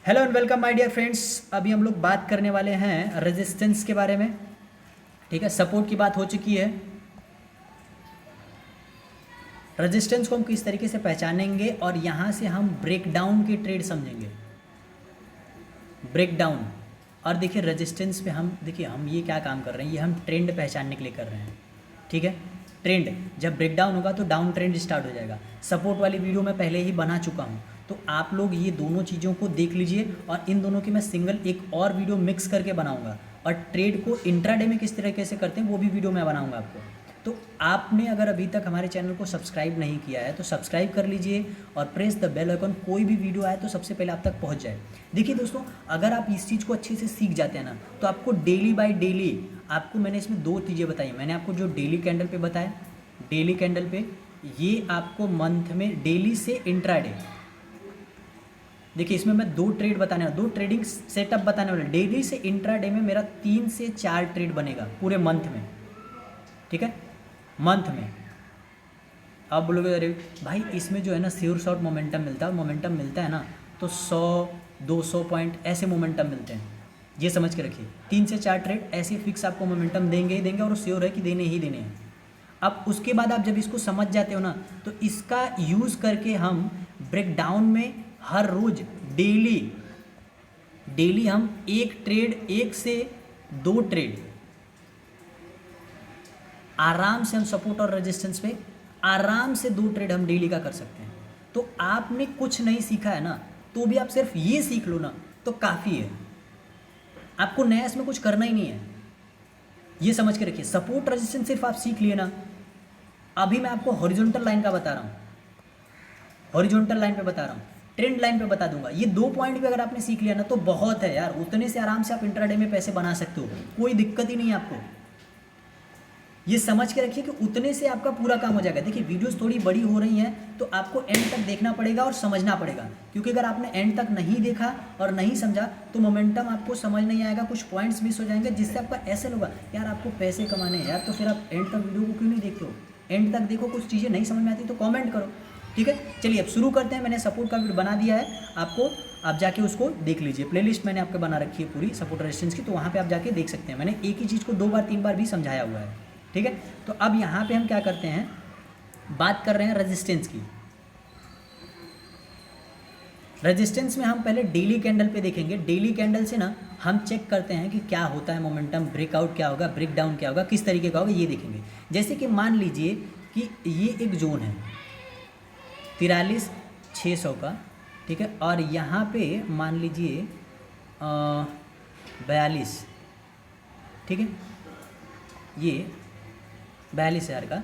Hello and welcome my dear friends. अभी हम लोग बात करने वाले हैं रेजिस्टेंस के बारे में। ठीक है, सपोर्ट की बात हो चुकी है। रेजिस्टेंस को हम किस तरीके से पहचानेंगे और यहाँ से हम ब्रेक डाउन के ट्रेड समझेंगे। ब्रेक डाउन और देखिए रेजिस्टेंस पे हम हम ये क्या काम कर रहे हैं, ये हम ट्रेंड पहचानने के लिए कर रहे हैं। ठीक है, ट्रेंड जब ब्रेक डाउन होगा तो डाउन ट्रेंड स्टार्ट हो जाएगा। सपोर्ट वाली वीडियो मैं पहले ही बना चुका हूँ, तो आप लोग ये दोनों चीज़ों को देख लीजिए और इन दोनों की मैं सिंगल एक और वीडियो मिक्स करके बनाऊंगा। और ट्रेड को इंट्राडे में किस तरीके से करते हैं वो भी वीडियो मैं बनाऊंगा आपको। तो आपने अगर अभी तक हमारे चैनल को सब्सक्राइब नहीं किया है तो सब्सक्राइब कर लीजिए और प्रेस द बेल आइकन, कोई भी वीडियो आए तो सबसे पहले आप तक पहुंच जाए। देखिए दोस्तों, अगर आप इस चीज़ को अच्छे से सीख जाते हैं ना तो आपको डेली बाय डेली आपको मैंने इसमें दो चीज़ें बताई। मैंने आपको जो डेली कैंडल पे बताया, डेली कैंडल पे ये आपको मंथ में डेली से इंट्राडे। देखिए इसमें मैं दो ट्रेड बताने वाला, दो ट्रेडिंग सेटअप बताने वाला। डेली से इंट्राडे में मेरा 3 से 4 ट्रेड बनेगा पूरे मंथ में। ठीक है, मंथ में। आप बोलोगे अरे भाई इसमें जो है ना श्योर शॉर्ट मोमेंटम मिलता है, मोमेंटम मिलता है ना तो 100-200 पॉइंट ऐसे मोमेंटम मिलते हैं। ये समझ के रखिए 3 से 4 ट्रेड ऐसे फिक्स आपको मोमेंटम देंगे ही देंगे और श्योर है कि देने ही देने हैं। अब उसके बाद आप जब इसको समझ जाते हो ना तो इसका यूज़ करके हम ब्रेक डाउन में हर रोज डेली हम एक ट्रेड, 1 से 2 ट्रेड आराम से हम सपोर्ट और रेजिस्टेंस पे आराम से 2 ट्रेड हम डेली का कर सकते हैं। तो आपने कुछ नहीं सीखा है ना तो भी आप सिर्फ ये सीख लो ना तो काफ़ी है। आपको नया इसमें कुछ करना ही नहीं है। ये समझ के रखिए, सपोर्ट रेजिस्टेंस सिर्फ आप सीख लिए ना। अभी मैं आपको हॉरिजॉन्टल लाइन का बता रहा हूँ, हॉरिजॉन्टल लाइन पे बता रहा हूँ, ट्रेंड लाइन पे बता दूंगा। ये 2 पॉइंट भी अगर आपने सीख लिया ना तो बहुत है यार। उतने से आराम से आप इंट्राडे में पैसे बना सकते हो, कोई दिक्कत ही नहीं है आपको। ये समझ के रखिए कि उतने से आपका पूरा काम हो जाएगा। देखिए वीडियोस थोड़ी बड़ी हो रही हैं तो आपको एंड तक देखना पड़ेगा और समझना पड़ेगा, क्योंकि अगर आपने एंड तक नहीं देखा और नहीं समझा तो मोमेंटम आपको समझ नहीं आएगा, कुछ पॉइंट्स मिस हो जाएंगे जिससे आपका ऐसे होगा यार आपको पैसे कमाने हैं यार, तो फिर आप एंड तक वीडियो को क्यों नहीं देखते हो। एंड तक देखो, कुछ चीज़ें नहीं समझ में आती तो कॉमेंट करो। ठीक है, चलिए अब शुरू करते हैं। मैंने सपोर्ट का वीडियो बना दिया है आपको, आप जाके उसको देख लीजिए। प्लेलिस्ट मैंने आपको बना रखी है पूरी सपोर्ट रेजिस्टेंस की, तो वहाँ पे आप जाके देख सकते हैं। मैंने एक ही चीज़ को 2 बार 3 बार भी समझाया हुआ है। ठीक है, तो अब यहाँ पे हम क्या करते हैं, बात कर रहे हैं रेजिस्टेंस की। रेजिस्टेंस में हम पहले डेली कैंडल पे देखेंगे। डेली कैंडल से ना हम चेक करते हैं कि क्या होता है मोमेंटम, ब्रेकआउट क्या होगा, ब्रेक डाउन क्या होगा, किस तरीके का होगा, ये देखेंगे। जैसे कि मान लीजिए कि ये एक जोन है 43,600 का। ठीक है, और यहाँ पे मान लीजिए 42। ठीक है, ये 42,000 का,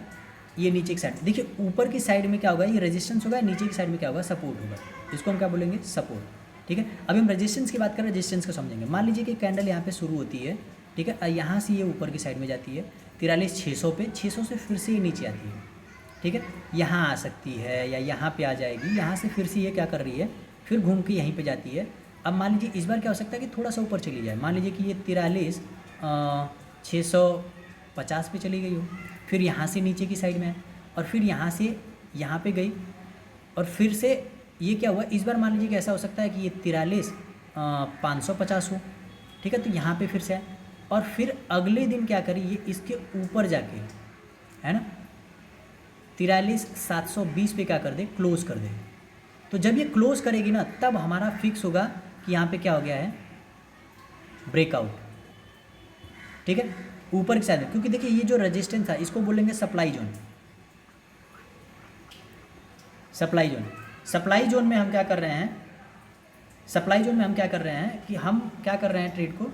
ये नीचे की साइड। देखिए ऊपर की साइड में क्या होगा, ये रेजिस्टेंस होगा, नीचे की साइड में क्या होगा, सपोर्ट होगा। इसको हम क्या बोलेंगे, सपोर्ट। ठीक है, अभी हम रेजिस्टेंस की बात करें, रेजिस्टेंस को समझेंगे। मान लीजिए कि कैंडल यहाँ पे शुरू होती है। ठीक है, यहाँ से ये ऊपर की साइड में जाती है 43,600 पे, 600 से फिर से ये नीचे आती है। ठीक है, यहाँ आ सकती है या यहाँ पे आ जाएगी, यहाँ से फिर से ये क्या कर रही है, फिर घूम के यहीं पे जाती है। अब मान लीजिए इस बार क्या हो सकता है कि थोड़ा सा ऊपर चली जाए। मान लीजिए कि ये 43,650 पे चली गई हो, फिर यहाँ से नीचे की साइड में है और फिर यहाँ से यहाँ पे गई और फिर से ये क्या हुआ, इस बार मान लीजिए कि ऐसा हो सकता है कि ये 43,550 हो। ठीक है, तो यहाँ पे फिर से है और फिर अगले दिन क्या करी, ये इसके ऊपर जाके, है ना, 43,720 पे क्या कर दे, क्लोज कर दे। तो जब ये क्लोज करेगी ना तब हमारा फिक्स होगा कि यहाँ पे क्या हो गया है, ब्रेकआउट। ठीक है, ऊपर की साइड में, क्योंकि देखिए ये जो रेजिस्टेंस था इसको बोलेंगे supply zone. Supply zone, supply zone में हम क्या कर रहे हैं, सप्लाई जोन में हम क्या कर रहे हैं कि हम क्या कर रहे हैं ट्रेड को,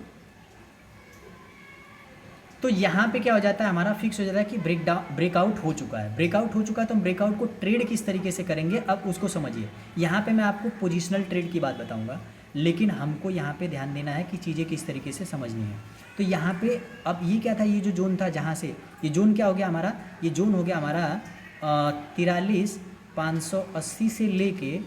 तो यहाँ पे क्या हो जाता है, हमारा फिक्स हो जाता है कि ब्रेकआउट हो चुका है। ब्रेकआउट हो चुका है तो हम ब्रेकआउट को ट्रेड किस तरीके से करेंगे अब उसको समझिए। यहाँ पे मैं आपको पोजिशनल ट्रेड की बात बताऊँगा, लेकिन हमको यहाँ पे ध्यान देना है कि चीज़ें किस तरीके से समझनी है। तो यहाँ पे अब ये क्या था, ये जो जोन था जहाँ से ये जोन क्या हो गया हमारा, ये जोन हो गया हमारा 43,580 से लेके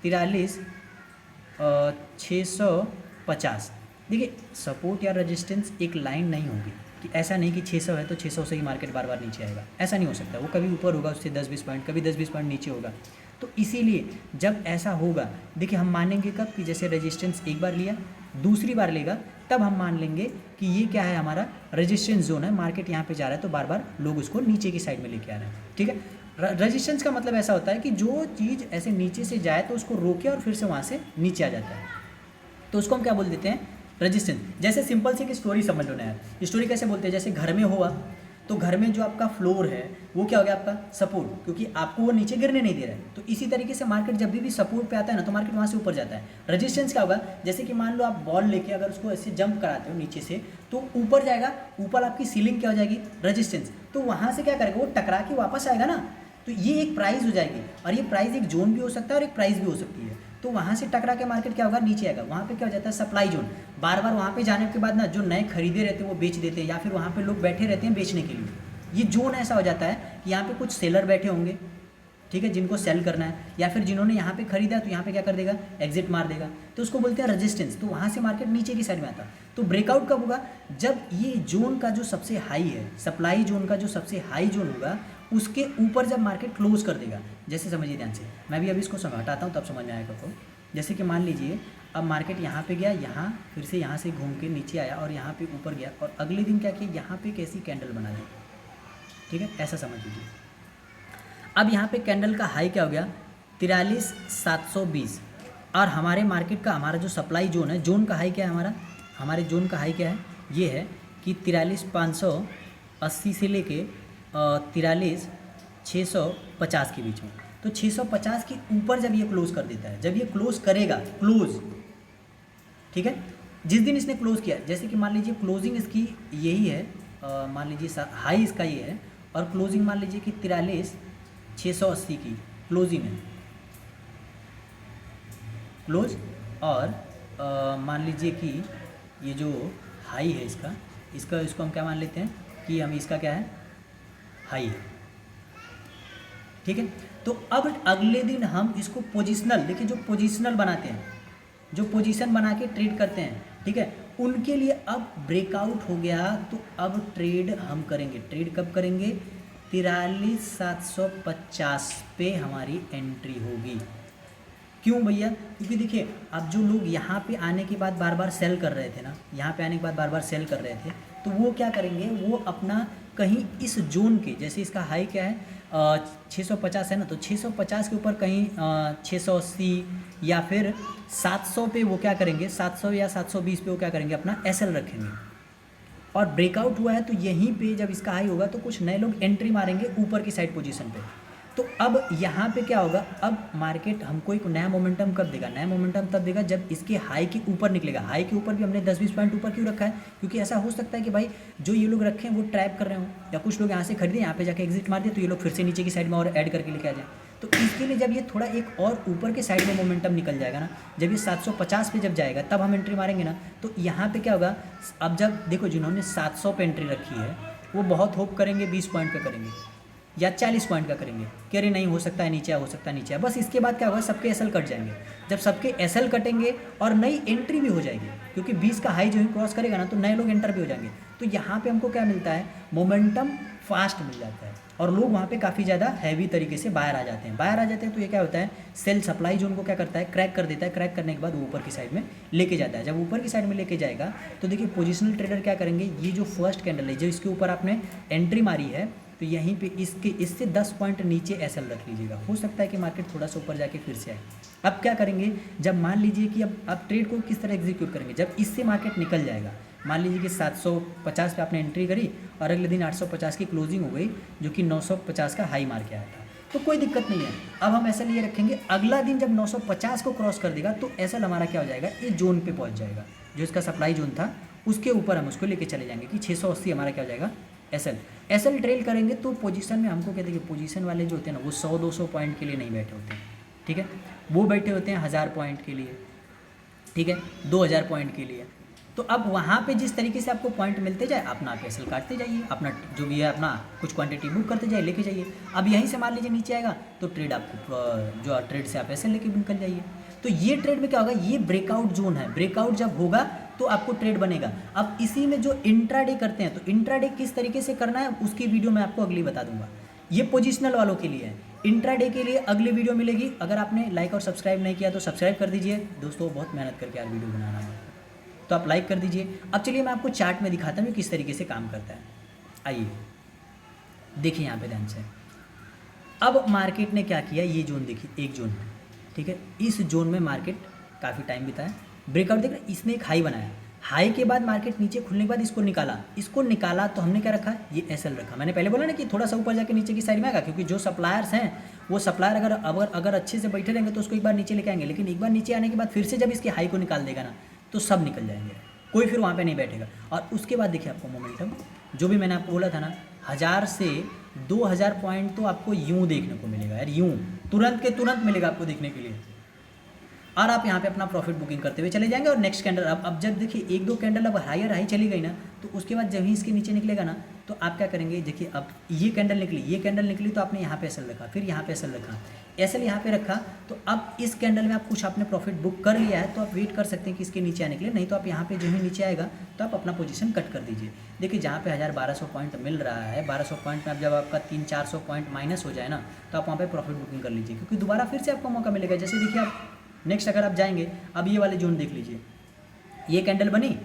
43,650। देखिए सपोर्ट या रेजिस्टेंस एक लाइन नहीं होगी कि ऐसा नहीं कि 600 है तो 600 से ही मार्केट बार बार नीचे आएगा, ऐसा नहीं हो सकता। वो कभी ऊपर होगा उससे 10-20 पॉइंट, कभी 10-20 पॉइंट नीचे होगा। तो इसीलिए जब ऐसा होगा, देखिए हम मानेंगे कब कि जैसे रेजिस्टेंस एक बार लिया, दूसरी बार लेगा, तब हम मान लेंगे कि ये क्या है, हमारा रेजिस्टेंस जोन है, मार्केट यहाँ पे जा रहा है तो बार बार लोग उसको नीचे की साइड में लेके आ रहे हैं। ठीक है, रेजिस्टेंस का मतलब ऐसा होता है कि जो चीज़ ऐसे नीचे से जाए तो उसको रोके और फिर से वहाँ से नीचे आ जाता है, तो उसको हम क्या बोल देते हैं, रेजिस्टेंस। जैसे सिंपल सी एक स्टोरी समझ लो ना यार, स्टोरी कैसे बोलते हैं, जैसे घर में हुआ तो घर में जो आपका फ्लोर है वो क्या हो गया, आपका सपोर्ट, क्योंकि आपको वो नीचे गिरने नहीं दे रहा है। तो इसी तरीके से मार्केट जब भी सपोर्ट पे आता है ना, तो मार्केट वहाँ से ऊपर जाता है। रेजिस्टेंस क्या होगा, जैसे कि मान लो आप बॉल लेके अगर उसको ऐसे जंप कराते हो नीचे से, तो ऊपर जाएगा, ऊपर आपकी सीलिंग क्या हो जाएगी, रेजिस्टेंस, तो वहाँ से क्या करेगा, वो टकरा के वापस आएगा ना, तो ये एक प्राइस हो जाएगी। और ये प्राइस एक जोन भी हो सकता है और एक प्राइस भी हो सकती है। तो वहाँ से टकरा के मार्केट क्या होगा, नीचे आएगा, वहाँ पे क्या हो जाता है, सप्लाई जोन। बार बार वहाँ पे जाने के बाद ना जो नए खरीदे रहते हैं वो बेच देते हैं, या फिर वहाँ पे लोग बैठे रहते हैं बेचने के लिए। ये जोन ऐसा हो जाता है कि यहाँ पे कुछ सेलर बैठे होंगे, ठीक है, जिनको सेल करना है, या फिर जिन्होंने यहाँ पे खरीदा तो यहाँ पे क्या कर देगा, एग्जिट मार देगा, तो उसको बोलते हैं रेजिस्टेंस। तो वहाँ से मार्केट नीचे की साइड में आता है। तो ब्रेकआउट कब होगा, जब ये जोन का जो सबसे हाई है, सप्लाई जोन का जो सबसे हाई जोन होगा, उसके ऊपर जब मार्केट क्लोज कर देगा। जैसे समझिए ध्यान से, मैं भी अभी इसको हटाता हूँ तब समझ में आएगा आपको। जैसे कि मान लीजिए अब मार्केट यहाँ पे गया, यहाँ फिर से यहाँ से घूम के नीचे आया और यहाँ पे ऊपर गया, और अगले दिन क्या किया, यहाँ पे कैसी कैंडल बना दी, ठीक है, ऐसा समझ लीजिए। अब यहाँ पे कैंडल का हाई क्या हो गया, 43,720, और हमारे मार्केट का, हमारा जो सप्लाई जोन है, जोन का हाई क्या है, हमारे जोन का हाई क्या है, ये है कि 43,580 से लेके 43,650 के बीच में। तो 650 के ऊपर जब ये क्लोज कर देता है, जब ये क्लोज करेगा, क्लोज, ठीक है, जिस दिन इसने क्लोज किया, जैसे कि मान लीजिए क्लोजिंग इसकी यही है, मान लीजिए हाई इसका ये है, और क्लोजिंग मान लीजिए कि 43,680 की क्लोजिंग है, क्लोज, और मान लीजिए कि ये जो हाई है इसका इसको हम क्या मान लेते हैं कि हम इसका क्या है, हाई है, ठीक है। तो अब अगले दिन हम इसको पोजिशनल, देखिए जो पोजिशनल बनाते हैं, जो पोजीशन बना के ट्रेड करते हैं, ठीक है, उनके लिए अब ब्रेकआउट हो गया, तो अब ट्रेड हम करेंगे। ट्रेड कब करेंगे, 43,750 पे हमारी एंट्री होगी। क्यों भैया, क्योंकि देखिए अब जो लोग यहाँ पे आने के बाद बार बार सेल कर रहे थे ना, यहाँ पे आने के बाद बार बार सेल कर रहे थे, तो वो क्या करेंगे, वो अपना कहीं इस जोन के, जैसे इसका हाई क्या है 650 है ना, तो 650 के ऊपर कहीं 680 या फिर 700 पे वो क्या करेंगे, 700 या 720 पे वो क्या करेंगे, अपना एसएल रखेंगे। और ब्रेकआउट हुआ है तो यहीं पे जब इसका हाई होगा तो कुछ नए लोग एंट्री मारेंगे ऊपर की साइड पोजीशन पे। तो अब यहाँ पे क्या होगा, अब मार्केट हमको एक नया मोमेंटम कब देगा, नया मोमेंटम तब देगा जब इसके हाई के ऊपर निकलेगा। हाई के ऊपर भी हमने 10-20 पॉइंट ऊपर क्यों रखा है, क्योंकि ऐसा हो सकता है कि भाई जो ये लोग रखे हैं वो ट्रैप कर रहे हो, या कुछ लोग यहाँ से खरीदे यहाँ पे जाके एग्जिट मार दिए, तो ये लोग फिर से नीचे की साइड में और ऐड करके लेके आ जाए। तो इसके लिए जब ये थोड़ा एक और ऊपर के साइड में मोमेंटम निकल जाएगा ना, जब ये 750 पे जब जाएगा तब हम एंट्री मारेंगे ना, तो यहाँ पे क्या होगा, अब जब देखो जिन्होंने 700 पे एंट्री रखी है वो बहुत होप करेंगे 20 पॉइंट पे करेंगे या 40 पॉइंट का करेंगे कि अरे नहीं हो सकता है नीचे, हो सकता है नीचे। बस इसके बाद क्या होगा, सबके एसएल कट जाएंगे। जब सबके एसएल कटेंगे और नई एंट्री भी हो जाएगी, क्योंकि 20 का हाई जो ही क्रॉस करेगा ना तो नए लोग एंटर भी हो जाएंगे। तो यहाँ पे हमको क्या मिलता है, मोमेंटम फास्ट मिल जाता है और लोग वहाँ पे काफ़ी ज़्यादा हैवी तरीके से बाहर आ जाते हैं। बाहर आ जाते हैं तो ये क्या होता है, सेल सप्लाई जोन को क्या करता है, क्रैक कर देता है। क्रैक करने के बाद वो ऊपर की साइड में लेके जाता है। जब ऊपर की साइड में लेके जाएगा तो देखिए पोजिशनल ट्रेडर क्या करेंगे, ये जो फर्स्ट कैंडल है जो इसके ऊपर आपने एंट्री मारी है, तो यहीं पे इससे 10 पॉइंट नीचे एसएल रख लीजिएगा। हो सकता है कि मार्केट थोड़ा सा ऊपर जाके फिर से आए। अब क्या करेंगे, जब मान लीजिए कि अब ट्रेड को किस तरह एग्जीक्यूट करेंगे, जब इससे मार्केट निकल जाएगा, मान लीजिए कि 750 पे आपने एंट्री करी और अगले दिन 850 की क्लोजिंग हो गई, जो कि 950 का हाई मार के आया था, तो कोई दिक्कत नहीं है। अब हम एसएल ये रखेंगे, अगला दिन जब 950 को क्रॉस कर देगा तो एसएल हमारा क्या हो जाएगा, इस जोन पे पहुंच जाएगा, जो इसका सप्लाई जोन था उसके ऊपर हम उसको लेके चले जाएंगे कि 680 हमारा क्या हो जाएगा, एसएल ट्रेल करेंगे। तो पोजीशन में हमको क्या देखिए, पोजीशन वाले जो होते हैं ना वो 100-200 पॉइंट के लिए नहीं बैठे होते हैं, ठीक है, वो बैठे होते हैं 1000 पॉइंट के लिए, ठीक है, 2000 पॉइंट के लिए। तो अब वहाँ पे जिस तरीके से आपको पॉइंट मिलते जाए अपना आप एसएल काटते जाइए, अपना जो भी है अपना कुछ क्वांटिटी बुक करते जाइए, लेके जाइए। अब यहीं से मान लीजिए नीचे आएगा तो ट्रेड आपको जो ट्रेड से आप एसएल लेके निकल जाइए। तो ये ट्रेड में क्या होगा, ये ब्रेकआउट जोन है, ब्रेकआउट जब होगा तो आपको ट्रेड बनेगा। अब इसी में जो इंट्राडे करते हैं, तो इंट्राडे किस तरीके से करना है उसकी वीडियो मैं आपको अगली बता दूंगा। ये पोजिशनल वालों के लिए है, इंट्राडे के लिए अगली वीडियो मिलेगी। अगर आपने लाइक और सब्सक्राइब नहीं किया तो सब्सक्राइब कर दीजिए दोस्तों, बहुत मेहनत करके यार वीडियो बनाना है तो आप लाइक कर दीजिए। अब चलिए मैं आपको चार्ट में दिखाता हूँ किस तरीके से काम करता है। आइए देखिए यहाँ पे ध्यान से। अब मार्केट ने क्या किया, ये जोन देखिए, एक जोन है, ठीक है, इस जोन में मार्केट काफ़ी टाइम बिताया, ब्रेकआउट देख रहे हैं, इसने एक हाई बनाया, हाई के बाद मार्केट नीचे खुलने के बाद इसको निकाला तो हमने क्या रखा, ये एसएल रखा। मैंने पहले बोला ना कि थोड़ा सा ऊपर जाके नीचे की साइड में आएगा, क्योंकि जो सप्लायर्स हैं वो सप्लायर अगर अच्छे से बैठे रहेंगे तो उसको एक बार नीचे लेके आएंगे, लेकिन एक बार नीचे आने के बाद फिर से जब इसकी हाई को निकाल देगा ना तो सब निकल जाएंगे, कोई फिर वहाँ पे नहीं बैठेगा। और उसके बाद देखिए आपको मोमेंटम, जो भी मैंने आपको बोला था ना, 1000 से 2000 पॉइंट तो आपको यूँ देखने को मिलेगा यार, यूँ तुरंत के तुरंत मिलेगा आपको देखने के लिए। और आप यहाँ पे अपना प्रॉफिट बुकिंग करते हुए चले जाएंगे। और नेक्स्ट कैंडल अब जब देखिए एक दो कैंडल अब हायर हाई चली गई ना, तो उसके बाद जब ही इसके नीचे निकलेगा ना तो आप क्या करेंगे, देखिए अब ये कैंडल निकली तो आपने यहाँ पे एसएल रखा, फिर यहाँ पे एसएल रखा, एसएल यहाँ पे रखा, तो अब इस कैंडल में आप कुछ आपने प्रॉफिट बुक कर लिया है तो आप वेट कर सकते हैं कि इसके नीचे आने के लिए, नहीं तो आप यहाँ पे जो ही नीचे आएगा तो आप अपना पोजीशन कट कर दीजिए। देखिए जहाँ पे 1200 पॉइंट मिल रहा है, 1200 पॉइंट में अब जब आपका 300-400 पॉइंट माइनस हो जाए ना तो आप वहाँ पे प्रॉफिट बुकिंग कर लीजिए, क्योंकि दोबारा फिर से आपको मौका मिलेगा। जैसे देखिए आप नेक्स्ट अगर आप जाएंगे, अब ये वाले जोन देख लीजिए, ये कैंडल बनी,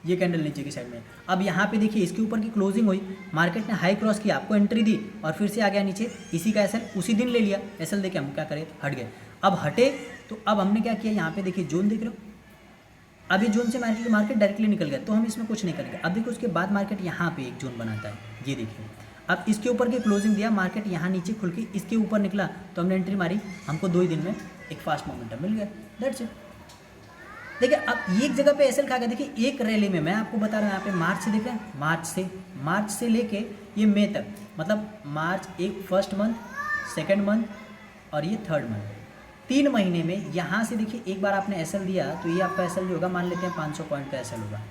ये कैंडल नीचे की साइड में, अब यहाँ पे देखिए इसके ऊपर की क्लोजिंग हुई, मार्केट ने हाई क्रॉस किया, आपको एंट्री दी और फिर से आ गया नीचे, इसी का एसएल उसी दिन ले लिया, एसएल देके हम क्या करें, हट गए। अब हटे तो अब हमने क्या किया, यहाँ पे देखिए जोन देख रहे हो, अब ये जोन से मार्केट डायरेक्टली निकल गया तो हम इसमें कुछ नहीं करेंगे। अब देखिए उसके बाद मार्केट यहाँ पे एक जोन बनाता है, ये देखिए, अब इसके ऊपर की क्लोजिंग दिया, मार्केट यहाँ नीचे खुल के इसके ऊपर निकला तो हमने एंट्री मारी, हमको 2 ही दिन में एक फास्ट मोमेंटम मिल गया, दैट्स इट। देखिए अब ये एक जगह पे एसएल खा गया, देखिए एक रैली में मैं आपको बता रहा हूँ, यहाँ पे मार्च से देख रहे हैं, मार्च से लेके ये मई तक, मतलब मार्च एक फर्स्ट मंथ, सेकंड मंथ और ये थर्ड मंथ, 3 महीने में यहाँ से देखिए एक बार आपने एसएल दिया तो ये आपका एसएल जो होगा, मान लेते हैं 500 पॉइंट का एसएल होगा,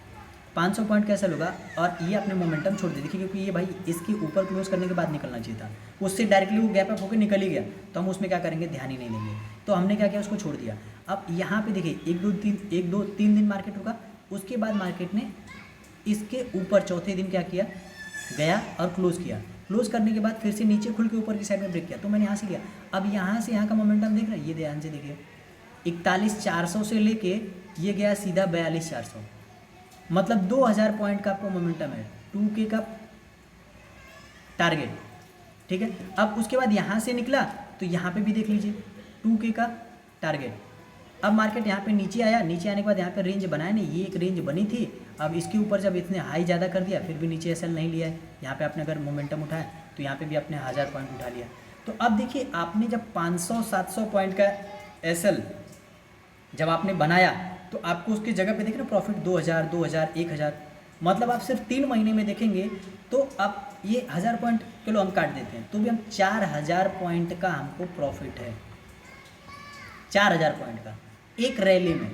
500 पॉइंट का एसएल होगा, और ये आपने मोमेंटम छोड़ दिया। देखिए क्योंकि ये भाई इसके ऊपर क्लोज करने के बाद निकलना चाहिए था, उससे डायरेक्टली वो गैप अप होकर निकल ही गया, तो हम उसमें क्या करेंगे, ध्यान ही नहीं देंगे, तो हमने क्या किया, उसको छोड़ दिया। अब यहाँ पे देखिए 1-2-3 दिन मार्केट रुका, उसके बाद मार्केट ने इसके ऊपर चौथे दिन क्या किया, गया और क्लोज किया, क्लोज करने के बाद फिर से नीचे खुल के ऊपर की साइड में ब्रेक किया, तो मैंने यहाँ से लिया। अब यहाँ से यहाँ का मोमेंटम देख रहे हैं, ये ध्यान से देखिए, 41,400 से लेके ये गया सीधा 42,400, मतलब 2000 पॉइंट का आपको मोमेंटम है, 2K का टारगेट, ठीक है। अब उसके बाद यहाँ से निकला तो यहाँ पे भी देख लीजिए 2K का टारगेट। अब मार्केट यहाँ पे नीचे आया, नीचे आने के बाद यहाँ पे रेंज बनाया नहीं, ये एक रेंज बनी थी, अब इसके ऊपर जब इतने हाई ज़्यादा कर दिया फिर भी नीचे एसएल नहीं लिया है, यहाँ पे आपने अगर मोमेंटम उठाया तो यहाँ पे भी आपने 1000 पॉइंट उठा लिया। तो अब देखिए आपने जब 500-700 पॉइंट का एसएल जब आपने बनाया तो आपको उसकी जगह पे देख रहे प्रॉफिट 2000, 1000, मतलब आप सिर्फ 3 महीने में देखेंगे तो आप ये 1000 पॉइंट चलो हम काट देते हैं तो भी हम 4000 पॉइंट का हमको प्रॉफिट है, 4000 पॉइंट का एक रैली में।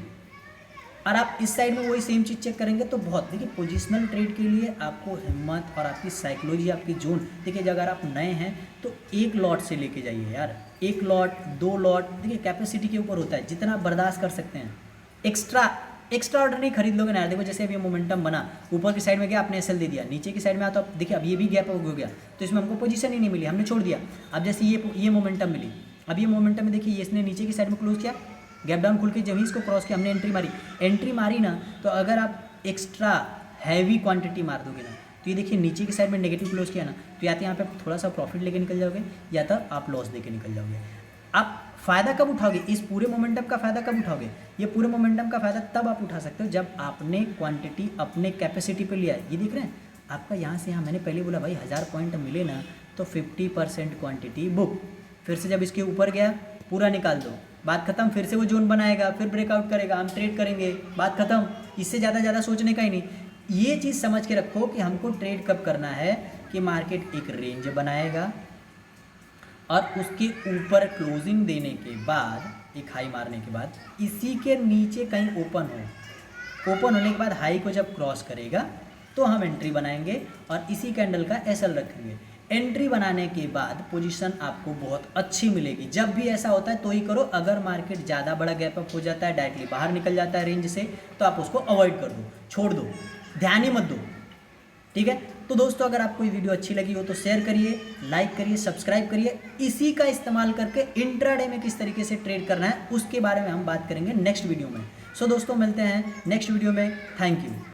और आप इस साइड में वही सेम चीज़ चेक करेंगे तो बहुत, देखिए पोजिशनल ट्रेड के लिए आपको हिम्मत और आपकी साइकोलॉजी, आपकी जोन, देखिए अगर आप नए हैं तो 1 लॉट से लेके जाइए यार, 1 लॉट 2 लॉट, देखिए कैपेसिटी के ऊपर होता है, जितना आप बर्दाश्त कर सकते हैं। एक्स्ट्रा ऑर्डर नहीं खरीद लोगे ना यार। देखो जैसे अभी मोमेंटम बना, ऊपर की साइड में गया आपने एसएल दे दिया, नीचे की साइड में आता तो देखिए अब ये भी गैप हो गया तो इसमें हमको पोजीशन ही नहीं मिली, हमने छोड़ दिया। अब जैसे ये मोमेंटम मिली, अब ये मोमेंटम में देखिए इसने नीचे की साइड में क्लोज किया, गैप डाउन खुल के जब ही इसको क्रॉस किया हमने एंट्री मारी ना, तो अगर आप एक्स्ट्रा हैवी क्वांटिटी मार दोगे ना तो ये देखिए नीचे की साइड में नेगेटिव क्लोज किया ना तो या तो यहाँ पे थोड़ा सा प्रॉफिट लेके निकल जाओगे या तो आप लॉस देके निकल जाओगे। आप फ़ायदा कब उठाओगे, इस पूरे मोमेंटम का फ़ायदा कब उठाओगे, ये पूरे मोमेंटम का फ़ायदा तब आप उठा सकते हो जब आपने क्वांटिटी अपने कैपेसिटी पे लिया है। ये दिख रहे हैं आपका यहाँ से यहाँ, मैंने पहले बोला भाई 1000 पॉइंट मिले ना तो 50% क्वांटिटी बुक, फिर से जब इसके ऊपर गया पूरा निकाल दो, बात खत्म, फिर से वो जोन बनाएगा, फिर ब्रेकआउट करेगा, हम ट्रेड करेंगे, बात खत्म। इससे ज़्यादा सोचने का ही नहीं। ये चीज़ समझ के रखो कि हमको ट्रेड कब करना है कि मार्केट एक रेंज बनाएगा और उसके ऊपर क्लोजिंग देने के बाद, एक हाई मारने के बाद इसी के नीचे कहीं ओपन होने के बाद हाई को जब क्रॉस करेगा तो हम एंट्री बनाएंगे और इसी कैंडल का एसएल रखेंगे। एंट्री बनाने के बाद पोजीशन आपको बहुत अच्छी मिलेगी। जब भी ऐसा होता है तो ही करो। अगर मार्केट ज़्यादा बड़ा गैप अप हो जाता है, डायरेक्टली बाहर निकल जाता है रेंज से, तो आप उसको अवॉइड कर दो, छोड़ दो, ध्यान ही मत दो, ठीक है। तो दोस्तों अगर आपको ये वीडियो अच्छी लगी हो तो शेयर करिए, लाइक करिए, सब्सक्राइब करिए। इसी का इस्तेमाल करके इंट्राडे में किस तरीके से ट्रेड करना है उसके बारे में हम बात करेंगे नेक्स्ट वीडियो में। सो दोस्तों मिलते हैं नेक्स्ट वीडियो में। Thank you.